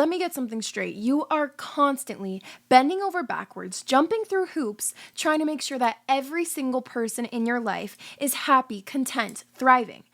Let me get something straight. You are constantly bending over backwards, jumping through hoops, trying to make sure that every single person in your life is happy, content, thriving.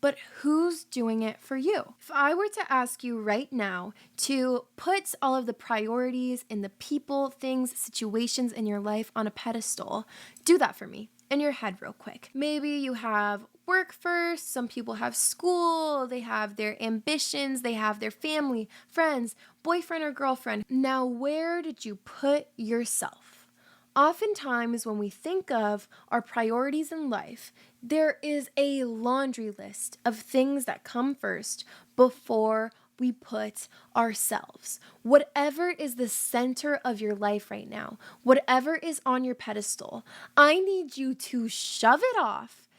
But who's doing it for you? If I were to ask you right now to put all of the priorities and the people, things, situations in your life on a pedestal, do that for me in your head real quick. Maybe you have work first, some people have school, they have their ambitions, they have their family, friends, boyfriend or girlfriend. Now, where did you put yourself? Oftentimes, when we think of our priorities in life, there is a laundry list of things that come first before we put ourselves. Whatever is the center of your life right now, whatever is on your pedestal, I need you to shove it off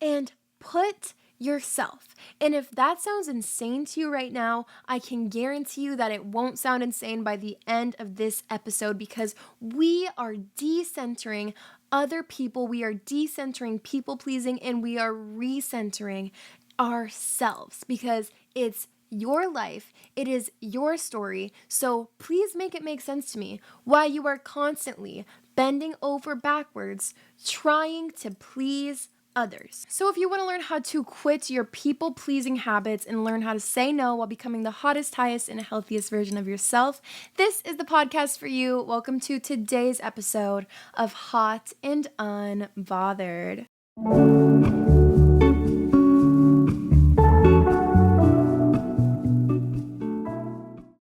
and put yourself. And if that sounds insane to you right now, I can guarantee you that it won't sound insane by the end of this episode, because we are decentering other people, we are decentering people pleasing, and we are recentering ourselves, because it's your life, it is your story. So please make it make sense to me why you are constantly bending over backwards trying to please others. So if you want to learn how to quit your people-pleasing habits and learn how to say no while becoming the hottest, highest, and healthiest version of yourself, this is the podcast for you. Welcome to today's episode of Hot and Unbothered.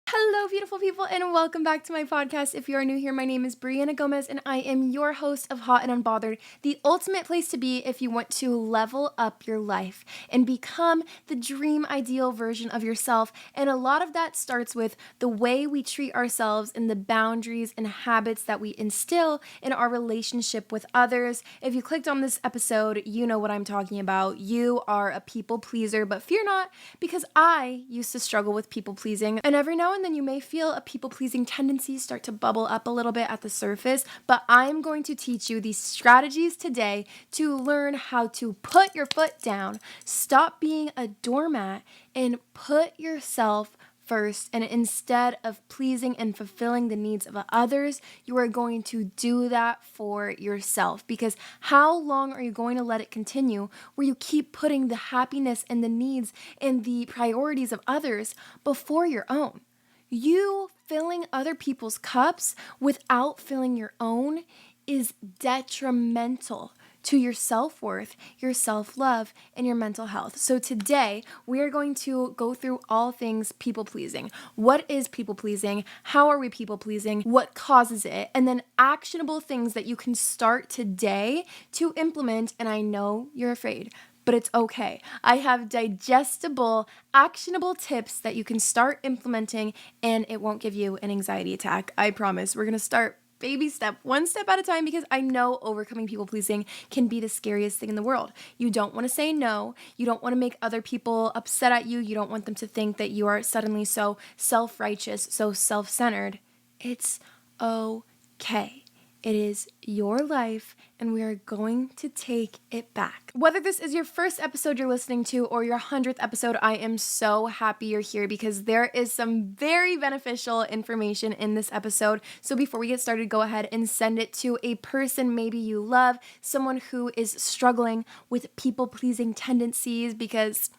Hello, beautiful people, and welcome back to my podcast. If you are new here, my name is Brianna Gomez, and I am your host of Hot and Unbothered, the ultimate place to be if you want to level up your life and become the dream ideal version of yourself. And a lot of that starts with the way we treat ourselves and the boundaries and habits that we instill in our relationship with others. If you clicked on this episode, you know what I'm talking about. You are a people pleaser, but fear not, because I used to struggle with people pleasing, and every now and then you may feel a people-pleasing tendency start to bubble up a little bit at the surface, but I'm going to teach you these strategies today to learn how to put your foot down, stop being a doormat, and put yourself first. And instead of pleasing and fulfilling the needs of others, you are going to do that for yourself. Because how long are you going to let it continue where you keep putting the happiness and the needs and the priorities of others before your own? You filling other people's cups without filling your own is detrimental to your self-worth, your self-love, and your mental health. So today, we are going to go through all things people-pleasing. What is people-pleasing? How are we people-pleasing? What causes it? And then actionable things that you can start today to implement. And I know you're afraid, but it's okay. I have digestible, actionable tips that you can start implementing, and it won't give you an anxiety attack. I promise. We're going to start baby step, one step at a time, because I know overcoming people pleasing can be the scariest thing in the world. You don't want to say no. You don't want to make other people upset at you. You don't want them to think that you are suddenly so self-righteous, so self-centered. It's okay. It is your life, and we are going to take it back. Whether this is your first episode you're listening to or your 100th episode, I am so happy you're here, because there is some very beneficial information in this episode. So before we get started, go ahead and send it to a person maybe you love, someone who is struggling with people-pleasing tendencies, because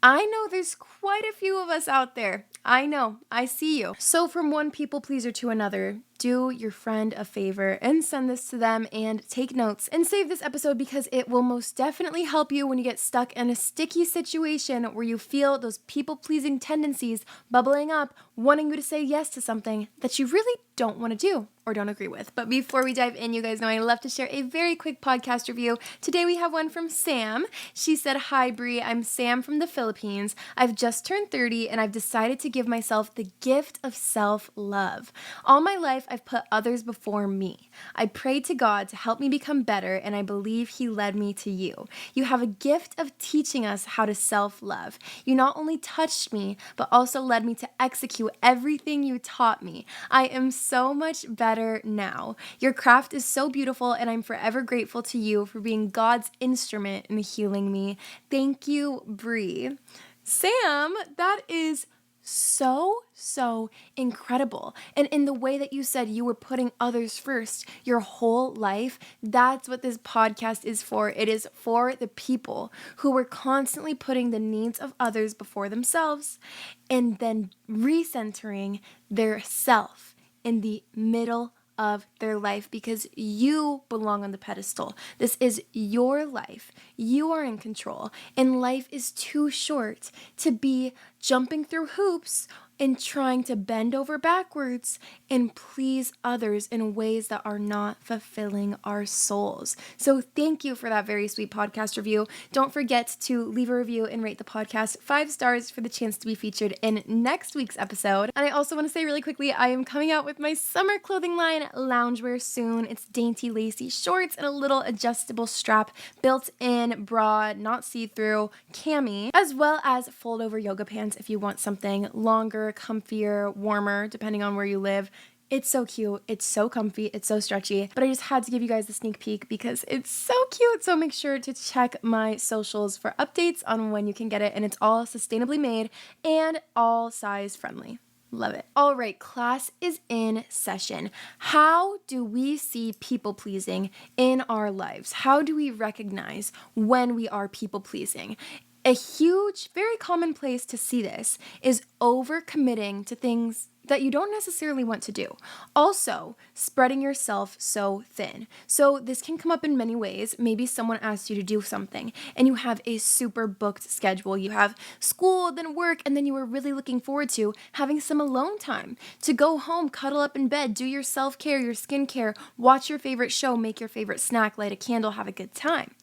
I know there's quite a few of us out there. I know, I see you. So from one people pleaser to another, do your friend a favor and send this to them, and take notes and save this episode, because it will most definitely help you when you get stuck in a sticky situation where you feel those people-pleasing tendencies bubbling up, wanting you to say yes to something that you really don't want to do or don't agree with. But before we dive in, you guys know I love to share a very quick podcast review. Today we have one from Sam. She said, "Hi Brie, I'm Sam from the Philippines. I've just turned 30 and I've decided to give myself the gift of self-love. All my life I've put others before me. I prayed to God to help me become better, and I believe He led me to you. You have a gift of teaching us how to self-love. You not only touched me, but also led me to execute everything you taught me. I am so much better now. Your craft is so beautiful, and I'm forever grateful to you for being God's instrument in healing me. Thank you, Brie." Sam, that is so incredible. And in the way that you said you were putting others first your whole life, that's what this podcast is for. It is for the people who were constantly putting the needs of others before themselves and then recentering their self in the middle of their life, because you belong on the pedestal. This is your life. You are in control, and life is too short to be jumping through hoops and trying to bend over backwards and please others in ways that are not fulfilling our souls. So thank you for that very sweet podcast review. Don't forget to leave a review and rate the podcast 5 stars for the chance to be featured in next week's episode. And I also want to say really quickly, I am coming out with my summer clothing line, Loungewear, soon. It's dainty, lacy shorts and a little adjustable strap, built-in bra, not see-through, cami, as well as fold-over yoga pants if you want something longer, comfier, warmer, depending on where you live. It's so cute. It's so comfy. It's so stretchy. But I just had to give you guys the sneak peek because it's so cute. So make sure to check my socials for updates on when you can get it. And it's all sustainably made and all size friendly. Love it. All right, class is in session. How do we see people pleasing in our lives? How do we recognize when we are people pleasing? A huge, very common place to see this is overcommitting to things that you don't necessarily want to do. Also, spreading yourself so thin. So this can come up in many ways. Maybe someone asks you to do something and you have a super booked schedule. You have school, then work, and then you were really looking forward to having some alone time to go home, cuddle up in bed, do your self-care, your skincare, watch your favorite show, make your favorite snack, light a candle, have a good time.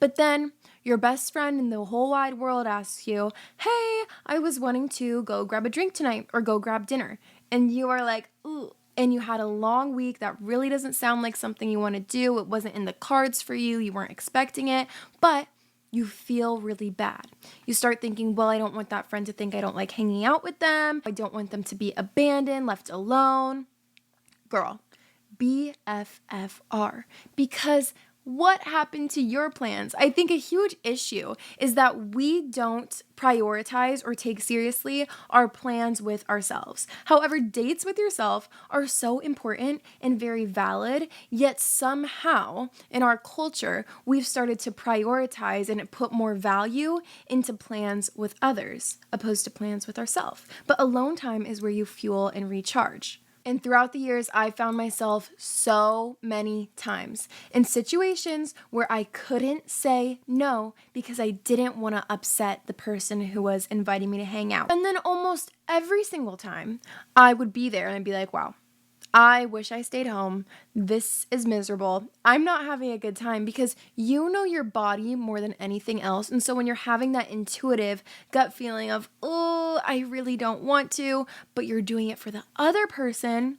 But then your best friend in the whole wide world asks you, hey, I was wanting to go grab a drink tonight or go grab dinner. And you are like, ooh, and you had a long week that really doesn't sound like something you want to do. It wasn't in the cards for you. You weren't expecting it, but you feel really bad. You start thinking, well, I don't want that friend to think I don't like hanging out with them. I don't want them to be abandoned, left alone. Girl, BFFR, because what happened to your plans? I think a huge issue is that we don't prioritize or take seriously our plans with ourselves. However, dates with yourself are so important and very valid, yet somehow in our culture, we've started to prioritize and put more value into plans with others opposed to plans with ourselves. But alone time is where you fuel and recharge. And throughout the years, I found myself so many times in situations where I couldn't say no because I didn't want to upset the person who was inviting me to hang out. And then almost every single time, I would be there and I'd be like, wow, I wish I stayed home. This is miserable. I'm not having a good time, because you know your body more than anything else. And so when you're having that intuitive gut feeling of, oh, I really don't want to, but you're doing it for the other person,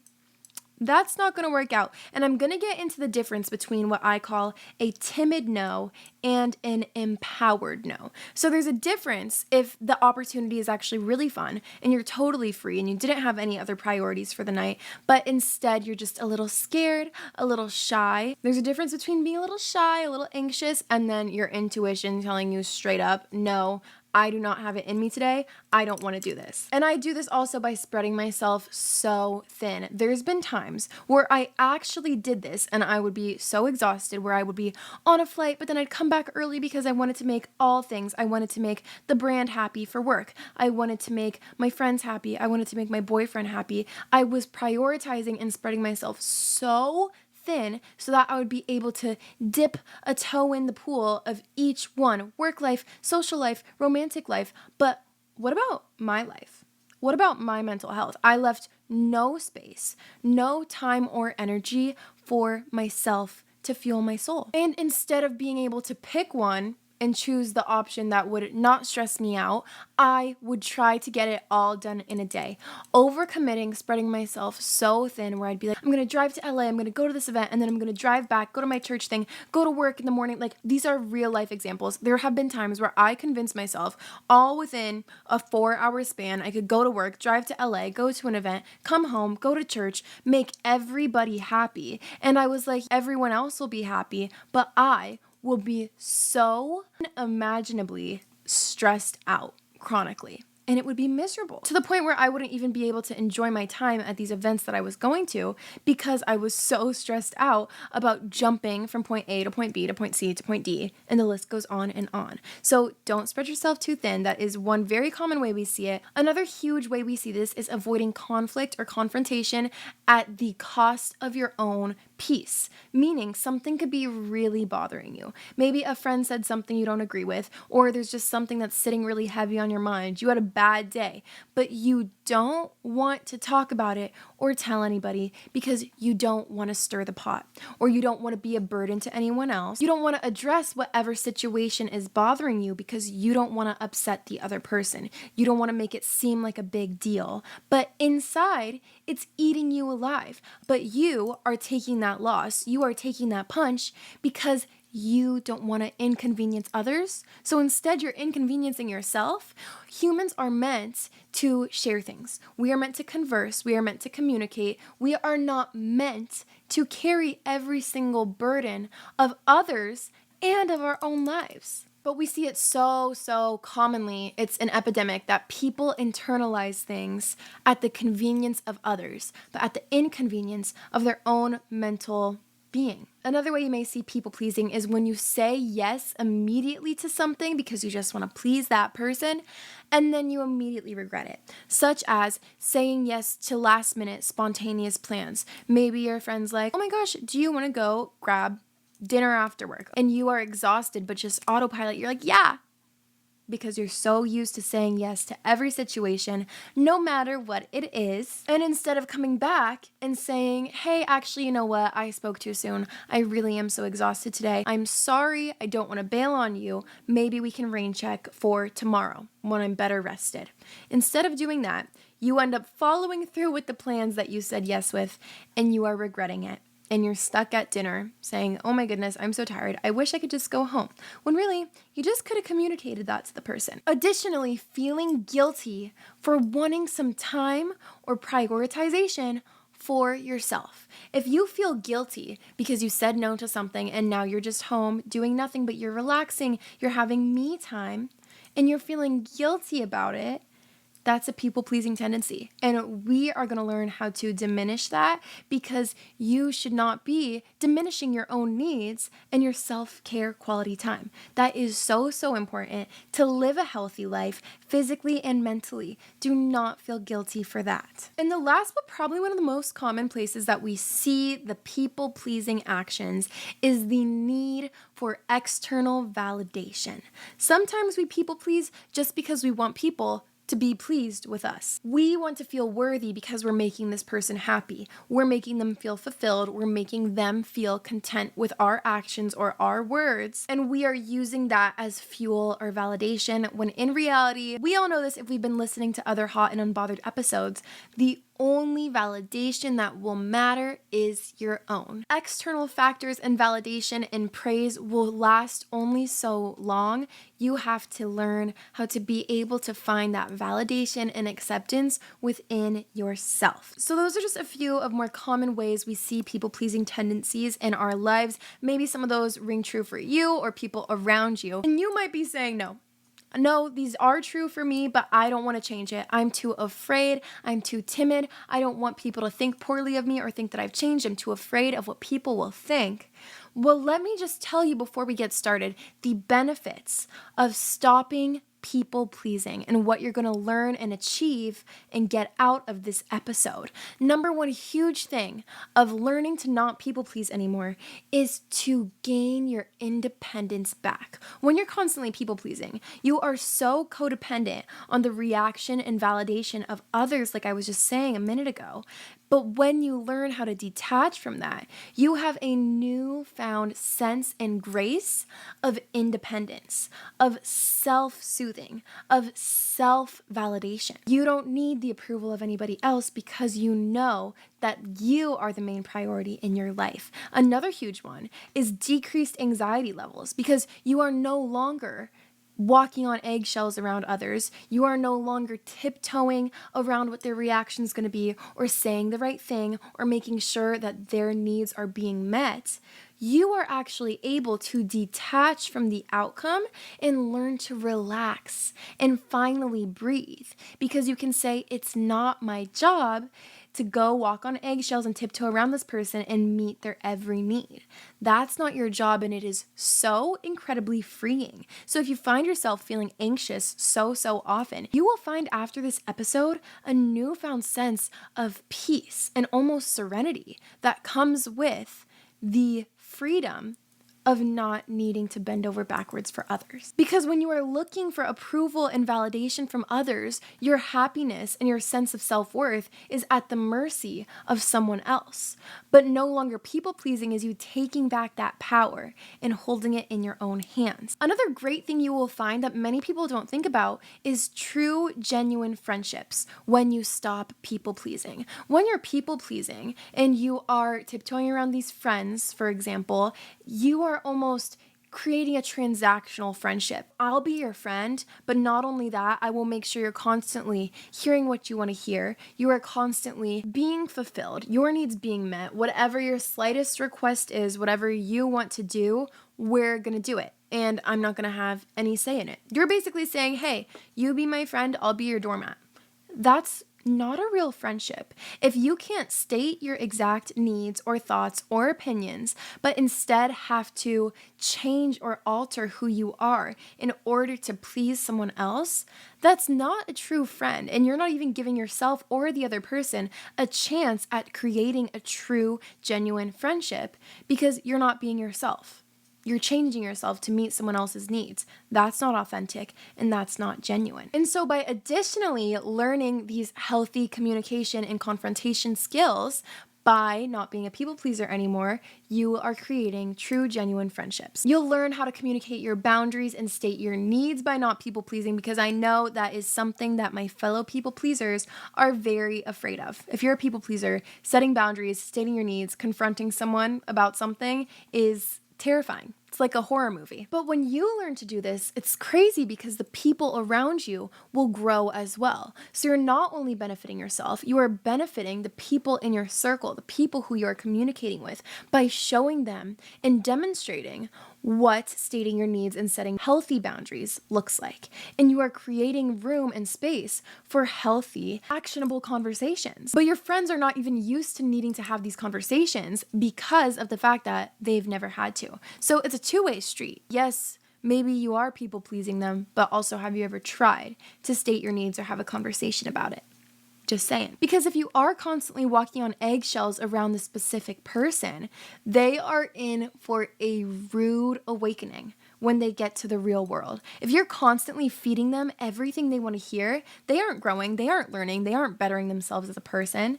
that's not going to work out. And I'm going to get into the difference between what I call a timid no and an empowered no. So there's a difference if the opportunity is actually really fun and you're totally free and you didn't have any other priorities for the night, but instead you're just a little scared, a little shy. There's a difference between being a little shy, a little anxious, and then your intuition telling you straight up, no, I do not have it in me today. I don't want to do this. And I do this also by spreading myself so thin. There's been times where I actually did this and I would be so exhausted, where I would be on a flight, but then I'd come back early because I wanted to make all things. I wanted to make the brand happy for work. I wanted to make my friends happy. I wanted to make my boyfriend happy. I was prioritizing and spreading myself so thin so that I would be able to dip a toe in the pool of each one: work life, social life, romantic life. But what about my life? What about my mental health? I left no space, no time or energy for myself to fuel my soul. And instead of being able to pick one and choose the option that would not stress me out, I would try to get it all done in a day. Overcommitting, spreading myself so thin where I'd be like, I'm going to drive to LA, I'm going to go to this event, and then I'm going to drive back, go to my church thing, go to work in the morning. Like, these are real life examples. There have been times where I convinced myself all within a 4-hour span, I could go to work, drive to LA, go to an event, come home, go to church, make everybody happy. And I was like, everyone else will be happy, but I will be so unimaginably stressed out chronically. and it would be miserable to the point where I wouldn't even be able to enjoy my time at these events that I was going to because I was so stressed out about jumping from point A to point B to point C to point D, and the list goes on and on. So don't spread yourself too thin. That is one very common way we see it. Another huge way we see this is avoiding conflict or confrontation at the cost of your own peace, meaning something could be really bothering you. Maybe a friend said something you don't agree with, or there's just something that's sitting really heavy on your mind. You had a bad day, but you don't want to talk about it or tell anybody because you don't want to stir the pot, or you don't want to be a burden to anyone else. You don't want to address whatever situation is bothering you because you don't want to upset the other person. You don't want to make it seem like a big deal, but inside it's eating you alive. But you are taking that loss, you are taking that punch because you don't want to inconvenience others. So instead, you're inconveniencing yourself. Humans are meant to share things. We are meant to converse. We are meant to communicate. We are not meant to carry every single burden of others and of our own lives. But we see it so commonly. It's an epidemic that people internalize things at the convenience of others, but at the inconvenience of their own mental being. Another way you may see people pleasing is when you say yes immediately to something because you just want to please that person, and then you immediately regret it. Such as saying yes to last minute spontaneous plans. Maybe your friend's like, oh my gosh, do you want to go grab dinner after work? And you are exhausted, but just autopilot. You're like, yeah, because you're so used to saying yes to every situation, no matter what it is. And instead of coming back and saying, hey, actually, you know what? I spoke too soon. I really am so exhausted today. I'm sorry. I don't want to bail on you. Maybe we can rain check for tomorrow when I'm better rested. Instead of doing that, you end up following through with the plans that you said yes with, and you are regretting it. And you're stuck at dinner saying, oh my goodness, I'm so tired. I wish I could just go home. When really, you just could have communicated that to the person. Additionally, feeling guilty for wanting some time or prioritization for yourself. If you feel guilty because you said no to something and now you're just home doing nothing, but you're relaxing, you're having me time, and you're feeling guilty about it, that's a people-pleasing tendency. And we are going to learn how to diminish that because you should not be diminishing your own needs and your self-care quality time. That is so important to live a healthy life physically and mentally. Do not feel guilty for that. And the last but probably one of the most common places that we see the people-pleasing actions is the need for external validation. Sometimes we people-please just because we want people to be pleased with us. We want to feel worthy because we're making this person happy. We're making them feel fulfilled. We're making them feel content with our actions or our words. And we are using that as fuel or validation when in reality, we all know this if we've been listening to other Hot and Unbothered episodes, the only validation that will matter is your own. External factors and validation and praise will last only so long. You have to learn how to be able to find that validation and acceptance within yourself. So those are just a few of more common ways we see people-pleasing tendencies in our lives. Maybe some of those ring true for you or people around you. And you might be saying, no, these are true for me, but I don't want to change it. I'm too afraid. I'm too timid. I don't want people to think poorly of me or think that I've changed. I'm too afraid of what people will think. Well, let me just tell you before we get started the benefits of stopping people pleasing and what you're going to learn and achieve and get out of this episode. Number one huge thing of learning to not people please anymore is to gain your independence back. When you're constantly people pleasing, you are so codependent on the reaction and validation of others, like I was just saying a minute ago. But when you learn how to detach from that, you have a newfound sense and grace of independence, of self-soothing, of self-validation. You don't need the approval of anybody else because you know that you are the main priority in your life. Another huge one is decreased anxiety levels because you are no longer walking on eggshells around others. You are no longer tiptoeing around what their reaction is going to be or saying the right thing or making sure that their needs are being met. you are actually able to detach from the outcome and learn to relax and finally breathe, because you can say, it's not my job to go walk on eggshells and tiptoe around this person and meet their every need. That's not your job, and it is so incredibly freeing. So if you find yourself feeling anxious so often, you will find after this episode a newfound sense of peace and almost serenity that comes with the freedom of not needing to bend over backwards for others. Because when you are looking for approval and validation from others, your happiness and your sense of self-worth is at the mercy of someone else. But no longer people-pleasing is you taking back that power and holding it in your own hands. Another great thing you will find that many people don't think about is true, genuine friendships when you stop people-pleasing. When you're people-pleasing and you are tiptoeing around these friends, for example, you are almost creating a transactional friendship. I'll be your friend, but not only that, I will make sure you're constantly hearing what you want to hear. You are constantly being fulfilled, your needs being met. Whatever your slightest request is, whatever you want to do, we're going to do it. And I'm not going to have any say in it. You're basically saying, hey, you be my friend, I'll be your doormat. That's not a real friendship. If you can't state your exact needs or thoughts or opinions, but instead have to change or alter who you are in order to please someone else, that's not a true friend. And you're not even giving yourself or the other person a chance at creating a true, genuine friendship, because you're not being yourself. You're changing yourself to meet someone else's needs. That's not authentic, and that's not genuine. And so by additionally learning these healthy communication and confrontation skills, by not being a people pleaser anymore, you are creating true, genuine friendships. You'll learn how to communicate your boundaries and state your needs by not people pleasing, because I know that is something that my fellow people pleasers are very afraid of. If you're a people pleaser, setting boundaries, stating your needs, confronting someone about something is terrifying. It's like a horror movie. But when you learn to do this, it's crazy because the people around you will grow as well. So you're not only benefiting yourself, you are benefiting the people in your circle, the people who you are communicating with, by showing them and demonstrating what stating your needs and setting healthy boundaries looks like. And you are creating room and space for healthy, actionable conversations. But your friends are not even used to needing to have these conversations because of the fact that they've never had to. So it's a two-way street. Yes, maybe you are people pleasing them, but also, have you ever tried to state your needs or have a conversation about it? Just saying. Because if you are constantly walking on eggshells around the specific person, they are in for a rude awakening when they get to the real world. If you're constantly feeding them everything they want to hear, they aren't growing, they aren't learning, they aren't bettering themselves as a person.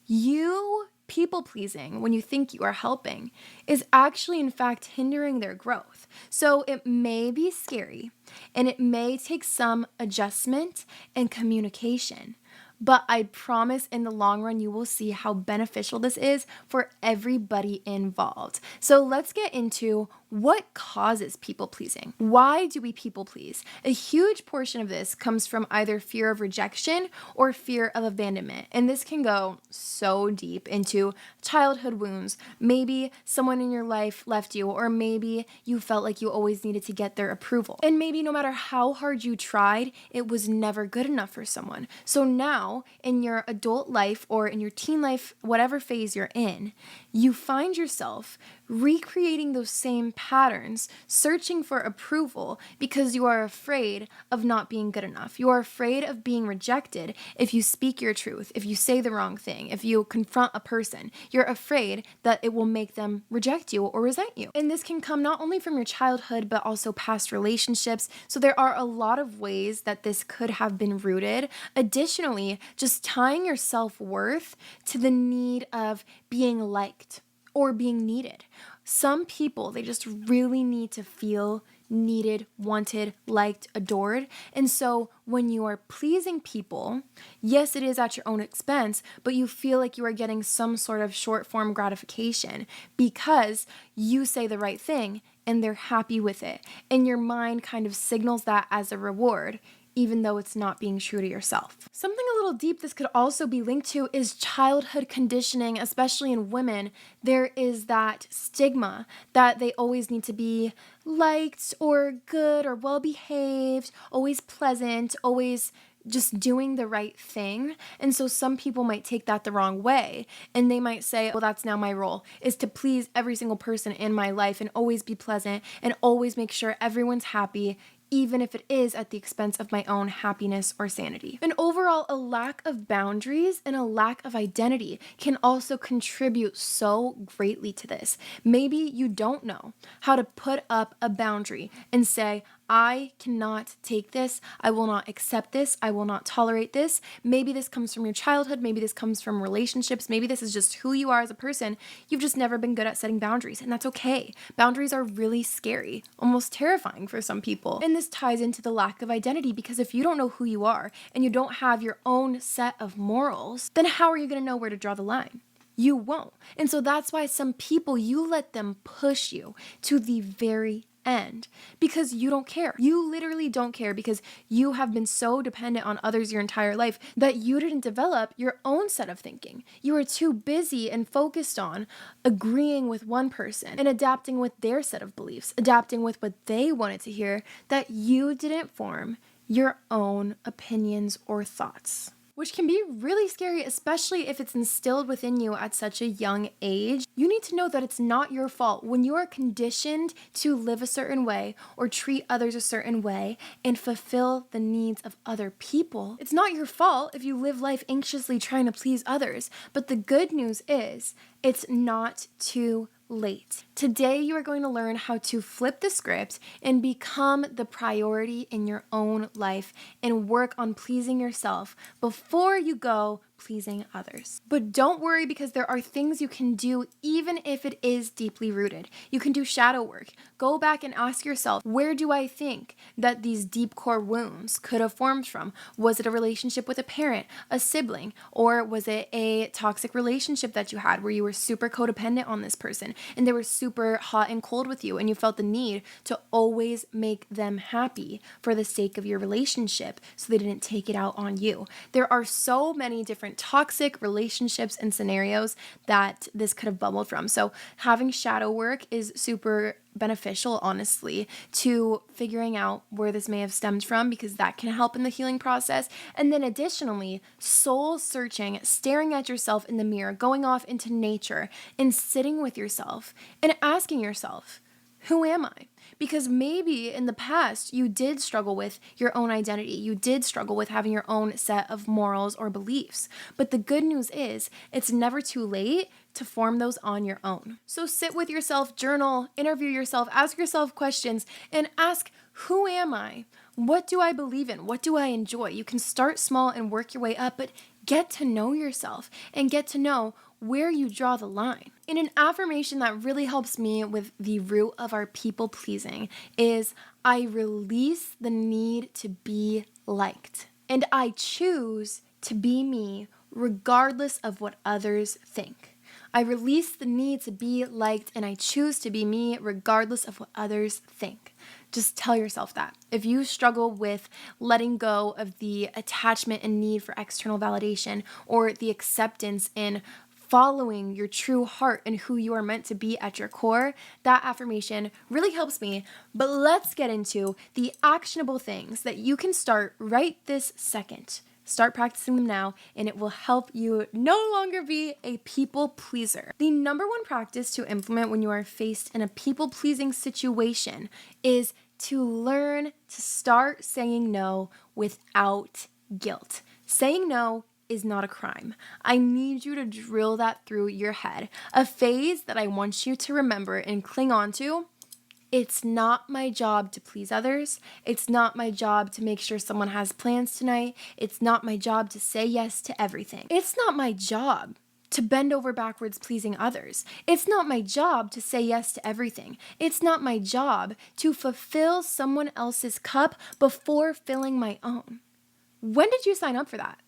You people pleasing, when you think you are helping, is actually in fact hindering their growth. So it may be scary and it may take some adjustment and communication. But I promise in the long run, you will see how beneficial this is for everybody involved. So let's get into what causes people pleasing. Why do we people please? A huge portion of this comes from either fear of rejection or fear of abandonment. And this can go so deep into childhood wounds. Maybe someone in your life left you, or maybe you felt like you always needed to get their approval. And maybe no matter how hard you tried, it was never good enough for someone. So now in your adult life or in your teen life, whatever phase you're in, you find yourself recreating those same patterns, searching for approval because you are afraid of not being good enough. You are afraid of being rejected if you speak your truth, if you say the wrong thing, if you confront a person. You're afraid that it will make them reject you or resent you. And this can come not only from your childhood, but also past relationships. So there are a lot of ways that this could have been rooted. Additionally, just tying your self-worth to the need of being liked or being needed. Some people, they just really need to feel needed, wanted, liked, adored. And so when you are pleasing people, yes, it is at your own expense, but you feel like you are getting some sort of short form gratification because you say the right thing and they're happy with it. And your mind kind of signals that as a reward, even though it's not being true to yourself. Something a little deep this could also be linked to is childhood conditioning, especially in women. There is that stigma that they always need to be liked or good or well behaved, always pleasant, always just doing the right thing. And so some people might take that the wrong way, and they might say, well, that's now my role, is to please every single person in my life and always be pleasant and always make sure everyone's happy, even if it is at the expense of my own happiness or sanity. And overall, a lack of boundaries and a lack of identity can also contribute so greatly to this. Maybe you don't know how to put up a boundary and say, I cannot take this. I will not accept this. I will not tolerate this. Maybe this comes from your childhood. Maybe this comes from relationships. Maybe this is just who you are as a person. You've just never been good at setting boundaries, and that's okay. Boundaries are really scary, almost terrifying for some people. And this ties into the lack of identity, because if you don't know who you are and you don't have your own set of morals, then how are you going to know where to draw the line? You won't. And so that's why some people, you let them push you to the very end because you don't care. You literally don't care because you have been so dependent on others your entire life that you didn't develop your own set of thinking. You were too busy and focused on agreeing with one person and adapting with their set of beliefs, adapting with what they wanted to hear, that you didn't form your own opinions or thoughts, which can be really scary, especially if it's instilled within you at such a young age. You need to know that it's not your fault. When you are conditioned to live a certain way or treat others a certain way and fulfill the needs of other people, it's not your fault if you live life anxiously trying to please others. But the good news is, it's not too late. Today, you are going to learn how to flip the script and become the priority in your own life and work on pleasing yourself before you go pleasing others. But don't worry, because there are things you can do even if it is deeply rooted. You can do shadow work. Go back and ask yourself, where do I think that these deep core wounds could have formed from? Was it a relationship with a parent, a sibling, or was it a toxic relationship that you had where you were super codependent on this person and they were super hot and cold with you and you felt the need to always make them happy for the sake of your relationship so they didn't take it out on you? There are so many different toxic relationships and scenarios that this could have bubbled from. So having shadow work is super beneficial, honestly, to figuring out where this may have stemmed from, because that can help in the healing process. And then additionally, soul searching, staring at yourself in the mirror, going off into nature and sitting with yourself and asking yourself, who am I? Because maybe in the past you did struggle with your own identity. You did struggle with having your own set of morals or beliefs. But the good news is, it's never too late to form those on your own. So sit with yourself, journal, interview yourself, ask yourself questions, and ask, who am I? What do I believe in? What do I enjoy? You can start small and work your way up, but get to know yourself and get to know where you draw the line. And an affirmation that really helps me with the root of our people pleasing is, I release the need to be liked, and I choose to be me regardless of what others think. I release the need to be liked, and I choose to be me regardless of what others think. Just tell yourself that. If you struggle with letting go of the attachment and need for external validation, or the acceptance in following your true heart and who you are meant to be at your core, that affirmation really helps me. But let's get into the actionable things that you can start right this second. Start practicing them now, and it will help you no longer be a people pleaser. The number one practice to implement when you are faced in a people-pleasing situation is to learn to start saying no without guilt. Saying no is not a crime. I need you to drill that through your head. A phase that I want you to remember and cling on to: it's not my job to please others. It's not my job to make sure someone has plans tonight. It's not my job to say yes to everything. It's not my job to bend over backwards pleasing others. It's not my job to say yes to everything. It's not my job to fulfill someone else's cup before filling my own. When did you sign up for that?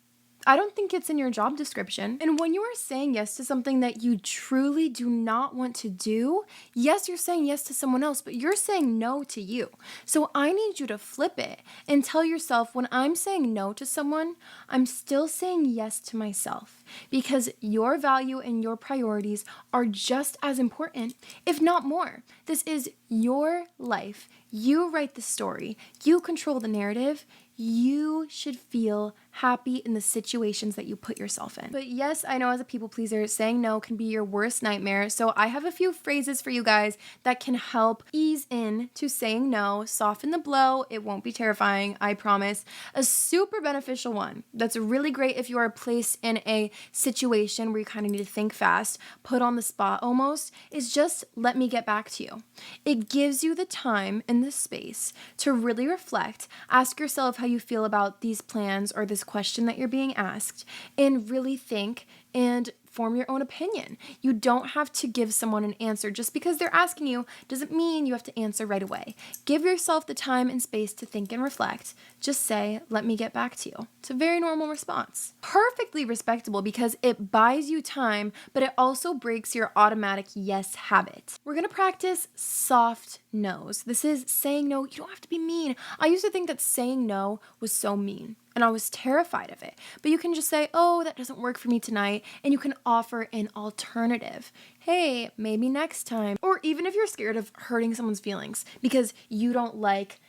I don't think it's in your job description. And when you are saying yes to something that you truly do not want to do, yes, you're saying yes to someone else, but you're saying no to you. So I need you to flip it and tell yourself, when I'm saying no to someone, I'm still saying yes to myself, because your value and your priorities are just as important, if not more. This is your life. You write the story. You control the narrative. You should feel happy in the situations that you put yourself in. But yes, I know as a people pleaser, saying no can be your worst nightmare. So I have a few phrases for you guys that can help ease in to saying no, soften the blow. It won't be terrifying, I promise. A super beneficial one that's really great if you are placed in a situation where you kind of need to think fast, put on the spot almost, is just let me get back to you. It gives you the time and the space to really reflect, ask yourself how you feel about these plans or this question that you're being asked, and really think and form your own opinion. You don't have to give someone an answer just because they're asking you. Doesn't mean you have to answer right away. Give yourself the time and space to think and reflect. Just say, let me get back to you. It's a very normal response. Perfectly respectable because it buys you time, but it also breaks your automatic yes habit. We're going to practice soft no's. This is saying no. You don't have to be mean. I used to think that saying no was so mean, and I was terrified of it. But you can just say, oh, that doesn't work for me tonight. And you can offer an alternative. Hey, maybe next time. Or even if you're scared of hurting someone's feelings because you don't like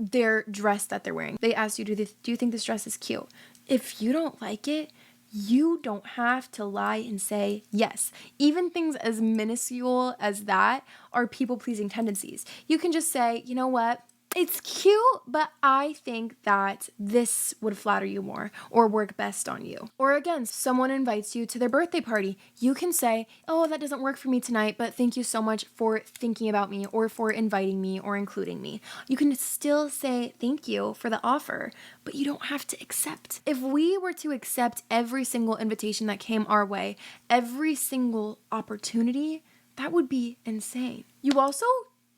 their dress that they're wearing. They ask you, do you think this dress is cute? If you don't like it, you don't have to lie and say yes. Even things as minuscule as that are people-pleasing tendencies. You can just say, you know what? It's cute, but I think that this would flatter you more or work best on you. Or again, someone invites you to their birthday party. You can say, oh, that doesn't work for me tonight, but thank you so much for thinking about me or for inviting me or including me. You can still say thank you for the offer, but you don't have to accept. If we were to accept every single invitation that came our way, every single opportunity, that would be insane. You also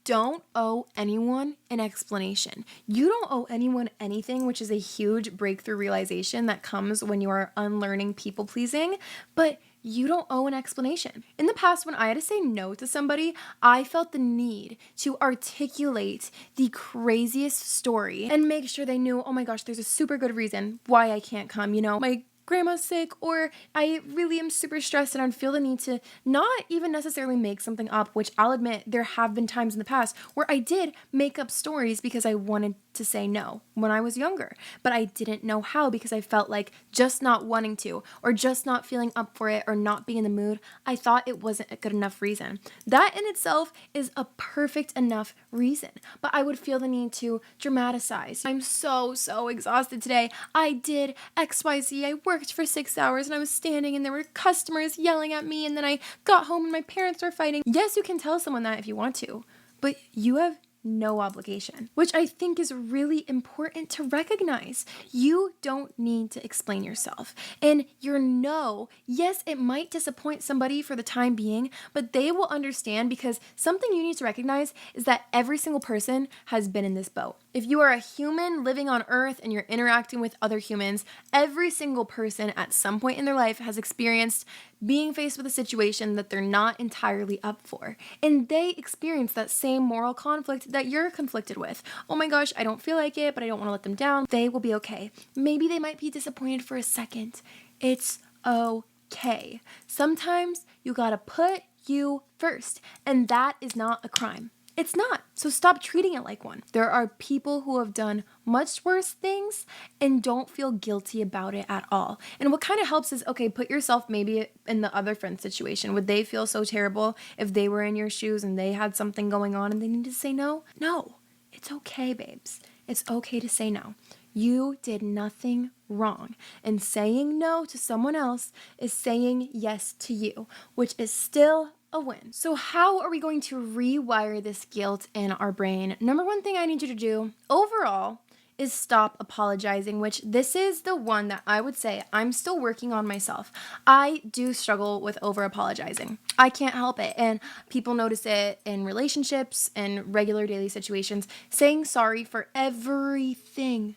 don't owe anyone an explanation. You don't owe anyone anything, which is a huge breakthrough realization that comes when you are unlearning people pleasing, but you don't owe an explanation. In the past, when I had to say no to somebody, I felt the need to articulate the craziest story and make sure they knew, oh my gosh, there's a super good reason why I can't come. You know, my grandma's sick, or I really am super stressed and I feel the need to not even necessarily make something up, which I'll admit there have been times in the past where I did make up stories because I wanted to say no when I was younger, but I didn't know how because I felt like just not wanting to or just not feeling up for it or not being in the mood, I thought it wasn't a good enough reason. That in itself is a perfect enough reason, but I would feel the need to dramatize. I'm so exhausted today. I did XYZ. I worked for 6 hours and I was standing and there were customers yelling at me and then I got home and my parents were fighting. Yes, you can tell someone that if you want to, but you have no obligation, which I think is really important to recognize. You don't need to explain yourself. And your no, yes, it might disappoint somebody for the time being, but they will understand, because something you need to recognize is that every single person has been in this boat. If you are a human living on Earth and you're interacting with other humans, every single person at some point in their life has experienced being faced with a situation that they're not entirely up for. And they experience that same moral conflict that you're conflicted with. Oh my gosh, I don't feel like it, but I don't want to let them down. They will be okay. Maybe they might be disappointed for a second. It's okay. Sometimes you gotta put you first, and that is not a crime. It's not. So stop treating it like one. There are people who have done much worse things and don't feel guilty about it at all. And what kind of helps is, okay, put yourself maybe in the other friend's situation. Would they feel so terrible if they were in your shoes and they had something going on and they needed to say no? No. It's okay, babes. It's okay to say no. You did nothing wrong. And saying no to someone else is saying yes to you, which is still a win. So how are we going to rewire this guilt in our brain? Number one thing I need you to do overall is stop apologizing, which this is the one that I would say I'm still working on myself. I do struggle with over apologizing. I can't help it. And people notice it in relationships and regular daily situations. Saying sorry for everything.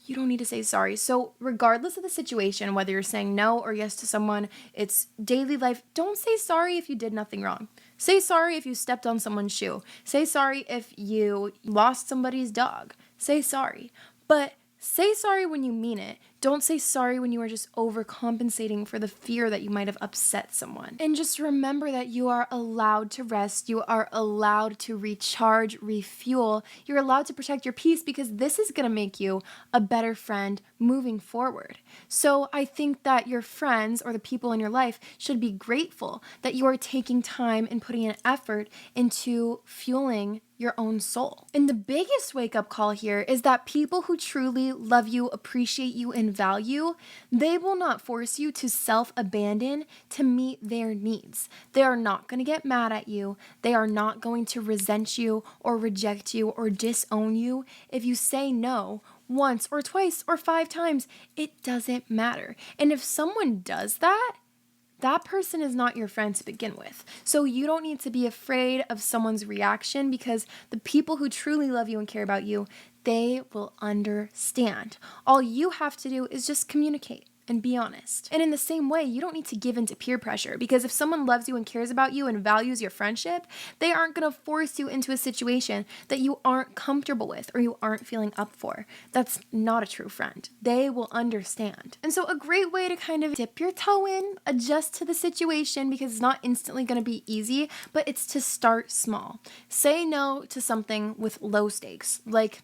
you don't need to say sorry. So regardless of the situation, whether you're saying no or yes to someone, it's daily life. Don't say sorry if you did nothing wrong. Say sorry if you stepped on someone's shoe. Say sorry if you lost somebody's dog. Say sorry. But say sorry when you mean it. Don't say sorry when you are just overcompensating for the fear that you might have upset someone. And just remember that you are allowed to rest. You are allowed to recharge, refuel. You're allowed to protect your peace because this is going to make you a better friend moving forward. So I think that your friends or the people in your life should be grateful that you are taking time and putting an effort into fueling your own soul. And the biggest wake-up call here is that people who truly love you, appreciate you, and value, they will not force you to self-abandon to meet their needs. They are not going to get mad at you. They are not going to resent you or reject you or disown you if you say no once or twice or 5 times. It doesn't matter. And if someone does that, that person is not your friend to begin with. So you don't need to be afraid of someone's reaction because the people who truly love you and care about you, they will understand. All you have to do is just communicate and be honest. And in the same way, you don't need to give in to peer pressure because if someone loves you and cares about you and values your friendship, they aren't going to force you into a situation that you aren't comfortable with or you aren't feeling up for. That's not a true friend. They will understand. And so a great way to kind of dip your toe in, adjust to the situation because it's not instantly going to be easy, but it's to start small. Say no to something with low stakes, like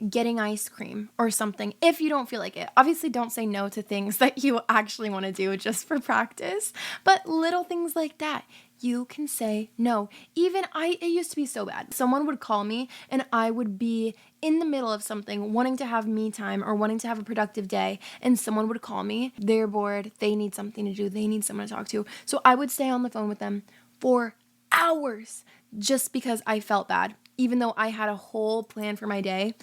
getting ice cream or something if you don't feel like it. Obviously, don't say no to things that you actually want to do just for practice, but little things like that. You can say no. Even it used to be so bad. Someone would call me and I would be in the middle of something, wanting to have me time or wanting to have a productive day, and someone would call me. They're bored. They need something to do. They need someone to talk to. So I would stay on the phone with them for hours just because I felt bad, even though I had a whole plan for my day.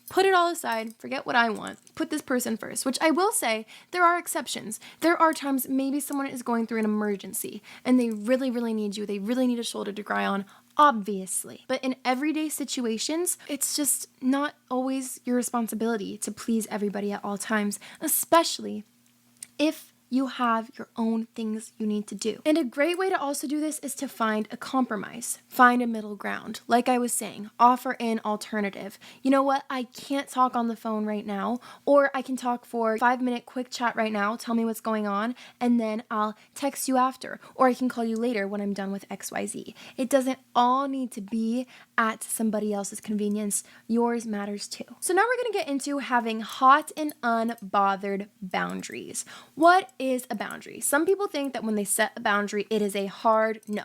Put it all aside, forget what I want, put this person first, which I will say, there are exceptions. There are times maybe someone is going through an emergency and they really, really need you. They really need a shoulder to cry on, obviously. But in everyday situations, it's just not always your responsibility to please everybody at all times, especially if you have your own things you need to do. And a great way to also do this is to find a compromise, find a middle ground. Like I was saying, offer an alternative. You know what? I can't talk on the phone right now, or I can talk for a 5-minute quick chat right now, tell me what's going on, and then I'll text you after, or I can call you later when I'm done with XYZ. It doesn't all need to be at somebody else's convenience. Yours matters too. So now we're gonna get into having hot and unbothered boundaries. What is a boundary? Some people think that when they set a boundary, it is a hard no.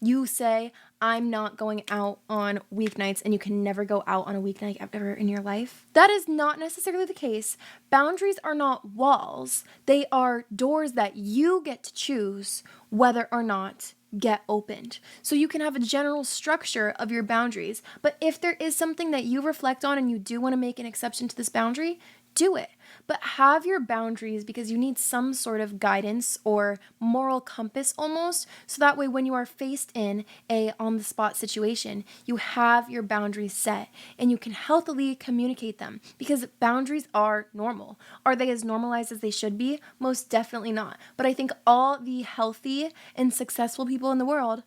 You say, I'm not going out on weeknights, and you can never go out on a weeknight ever in your life. That is not necessarily the case. Boundaries are not walls. They are doors that you get to choose whether or not get opened. So you can have a general structure of your boundaries, but if there is something that you reflect on and you do want to make an exception to this boundary, do it. But have your boundaries because you need some sort of guidance or moral compass almost, so that way when you are faced in a on-the-spot situation, you have your boundaries set and you can healthily communicate them because boundaries are normal. Are they as normalized as they should be? Most definitely not. But I think all the healthy and successful people in the world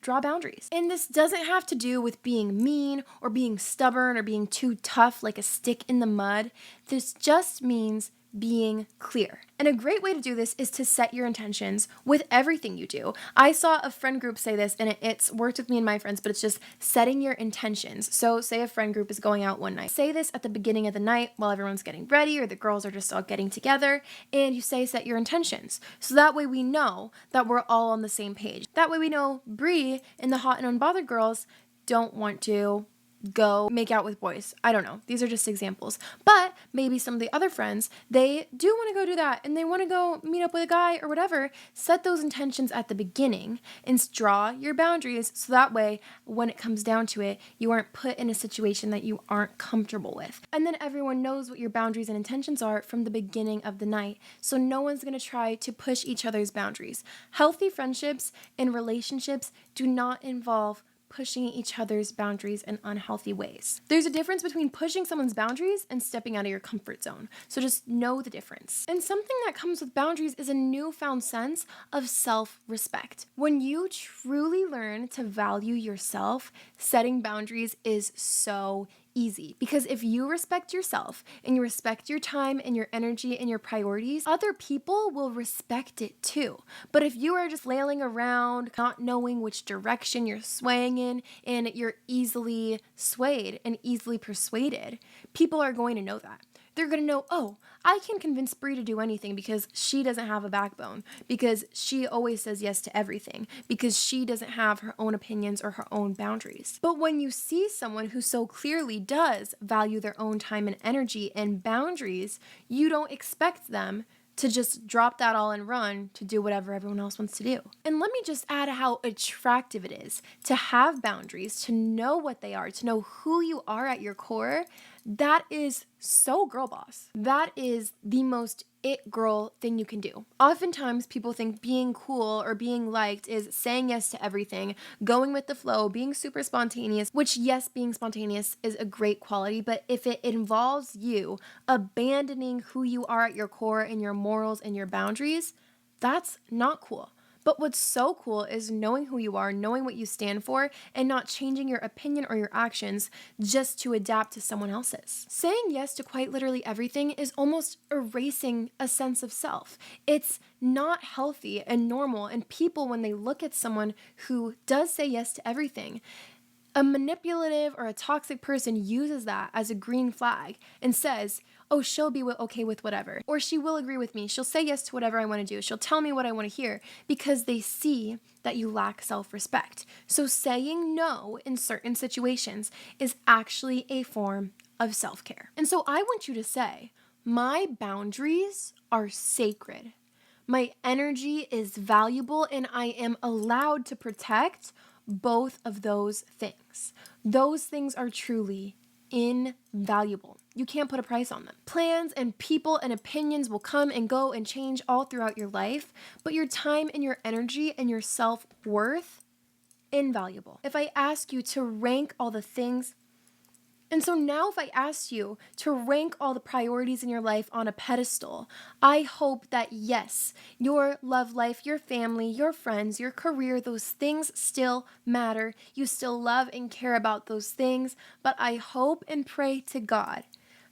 draw boundaries. And this doesn't have to do with being mean or being stubborn or being too tough like a stick in the mud. This just means being clear. And a great way to do this is to set your intentions with everything you do. I saw a friend group say this, and it's worked with me and my friends, but it's just setting your intentions. So say a friend group is going out one night. Say this at the beginning of the night while everyone's getting ready or the girls are just all getting together, and you say set your intentions. So that way we know that we're all on the same page. That way we know Bree and the Hot and Unbothered girls don't want to go make out with boys. I don't know. These are just examples. But maybe some of the other friends, they do want to go do that and they want to go meet up with a guy or whatever. Set those intentions at the beginning and draw your boundaries so that way when it comes down to it, you aren't put in a situation that you aren't comfortable with. And then everyone knows what your boundaries and intentions are from the beginning of the night. So no one's going to try to push each other's boundaries. Healthy friendships and relationships do not involve pushing each other's boundaries in unhealthy ways. There's a difference between pushing someone's boundaries and stepping out of your comfort zone. So just know the difference. And something that comes with boundaries is a newfound sense of self-respect. When you truly learn to value yourself, setting boundaries is so easy. Because if you respect yourself and you respect your time and your energy and your priorities, other people will respect it too. But if you are just flailing around, not knowing which direction you're swaying in, and you're easily swayed and easily persuaded, people are going to know that. They're going to know, oh, I can convince Brie to do anything because she doesn't have a backbone, because she always says yes to everything, because she doesn't have her own opinions or her own boundaries. But when you see someone who so clearly does value their own time and energy and boundaries, you don't expect them to just drop that all and run to do whatever everyone else wants to do. And let me just add how attractive it is to have boundaries, to know what they are, to know who you are at your core. That is so girl boss. That is the most it girl thing you can do. Oftentimes people think being cool or being liked is saying yes to everything, going with the flow, being super spontaneous, which yes, being spontaneous is a great quality, but if it involves you abandoning who you are at your core and your morals and your boundaries, that's not cool. But what's so cool is knowing who you are, knowing what you stand for, and not changing your opinion or your actions just to adapt to someone else's. Saying yes to quite literally everything is almost erasing a sense of self. It's not healthy and normal, and people, when they look at someone who does say yes to everything, a manipulative or a toxic person uses that as a green flag and says, oh, she'll be okay with whatever. Or she will agree with me. She'll say yes to whatever I want to do. She'll tell me what I want to hear because they see that you lack self-respect. So saying no in certain situations is actually a form of self-care. And so I want you to say, my boundaries are sacred. My energy is valuable and I am allowed to protect both of those things. Those things are truly invaluable. You can't put a price on them. Plans and people and opinions will come and go and change all throughout your life, but your time and your energy and your self-worth, invaluable. If I ask you to rank all the things, and so now if I asked you to rank all the priorities in your life on a pedestal, I hope that yes, your love life, your family, your friends, your career, those things still matter. You still love and care about those things, but I hope and pray to God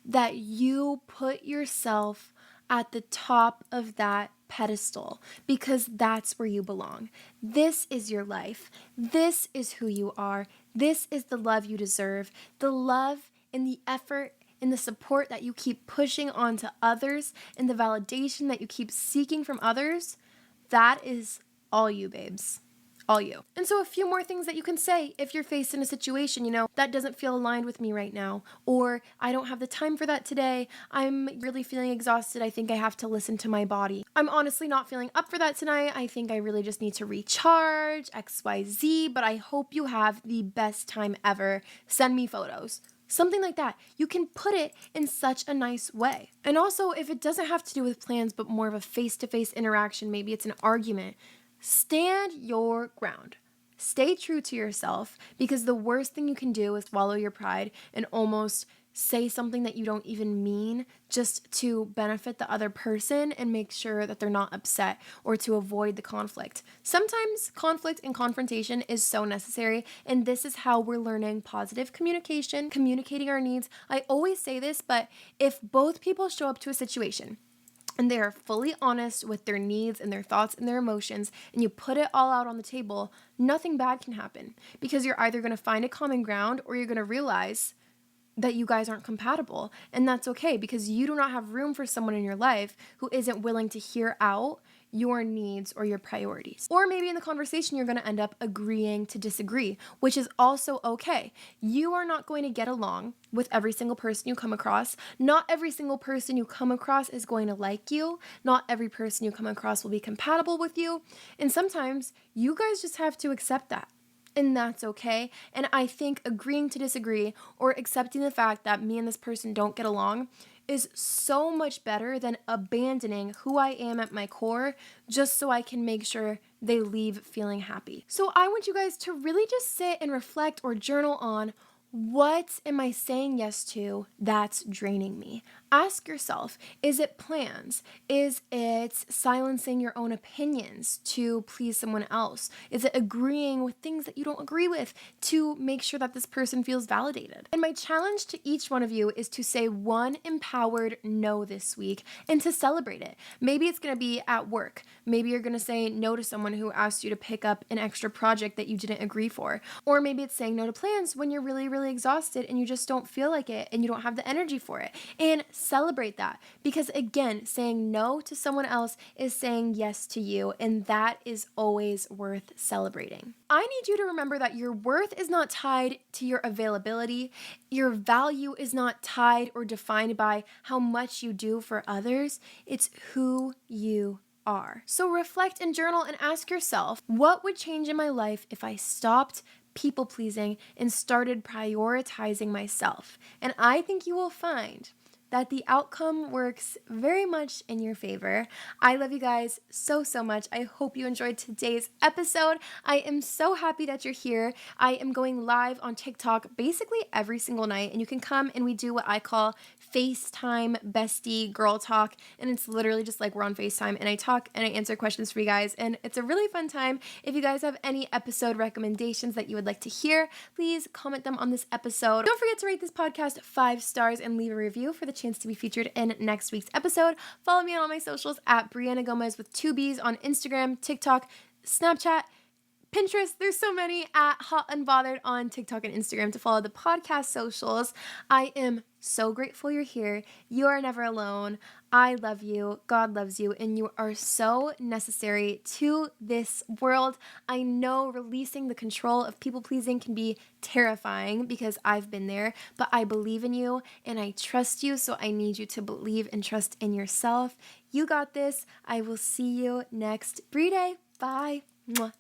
that you put yourself at the top of that pedestal because that's where you belong. This is your life. This is who you are. This is the love you deserve. The love and the effort and the support that you keep pushing onto others and the validation that you keep seeking from others, that is all you, babes. All you. And so a few more things that you can say if you're faced in a situation, that doesn't feel aligned with me right now, or I don't have the time for that today. I'm really feeling exhausted. I think I have to listen to my body. I'm honestly not feeling up for that tonight. I think I really just need to recharge, XYZ, but I hope you have the best time ever. Send me photos. Something like that. You can put it in such a nice way. And also, if it doesn't have to do with plans, but more of a face-to-face interaction, maybe it's an argument, stand your ground. Stay true to yourself, because the worst thing you can do is swallow your pride and almost say something that you don't even mean just to benefit the other person and make sure that they're not upset or to avoid the conflict. Sometimes conflict and confrontation is so necessary, and this is how we're learning positive communication, communicating our needs. I always say this, but if both people show up to a situation and they are fully honest with their needs and their thoughts and their emotions, and you put it all out on the table, nothing bad can happen, because you're either going to find a common ground or you're going to realize that you guys aren't compatible. And that's okay, because you do not have room for someone in your life who isn't willing to hear out your needs or your priorities. Or maybe in the conversation, you're going to end up agreeing to disagree, which is also okay. You are not going to get along with every single person you come across. Not every single person you come across is going to like you. Not every person you come across will be compatible with you. And sometimes you guys just have to accept that. And that's okay. And I think agreeing to disagree or accepting the fact that me and this person don't get along is so much better than abandoning who I am at my core just so I can make sure they leave feeling happy. So I want you guys to really just sit and reflect or journal on, what am I saying yes to that's draining me? Ask yourself, is it plans? Is it silencing your own opinions to please someone else? Is it agreeing with things that you don't agree with to make sure that this person feels validated? And my challenge to each one of you is to say one empowered no this week and to celebrate it. Maybe it's going to be at work. Maybe you're going to say no to someone who asked you to pick up an extra project that you didn't agree for. Or maybe it's saying no to plans when you're really exhausted and you just don't feel like it and you don't have the energy for it. And celebrate that, because again, saying no to someone else is saying yes to you, and that is always worth celebrating. I need you to remember that your worth is not tied to your availability. Your value is not tied or defined by how much you do for others. It's who you are. So reflect and journal and ask yourself, what would change in my life if I stopped people pleasing and started prioritizing myself? And I think you will find that the outcome works very much in your favor. I love you guys so much. I hope you enjoyed today's episode. I am so happy that you're here. I am going live on TikTok basically every single night, and you can come and we do what I call FaceTime bestie girl talk, and it's literally just like we're on FaceTime and I talk and I answer questions for you guys, and it's a really fun time. If you guys have any episode recommendations that you would like to hear, please comment them on this episode. Don't forget to rate this podcast 5 stars and leave a review for the chance to be featured in next week's episode. Follow me on all my socials at Brianna Gomez with 2 B's on Instagram, TikTok, Snapchat, Pinterest. There's so many, at Hot Unbothered on TikTok and Instagram to follow the podcast socials. I am so grateful you're here. You are never alone. I love you. God loves you. And you are so necessary to this world. I know releasing the control of people pleasing can be terrifying because I've been there, but I believe in you and I trust you. So I need you to believe and trust in yourself. You got this. I will see you next Brie Day. Bye. Mwah.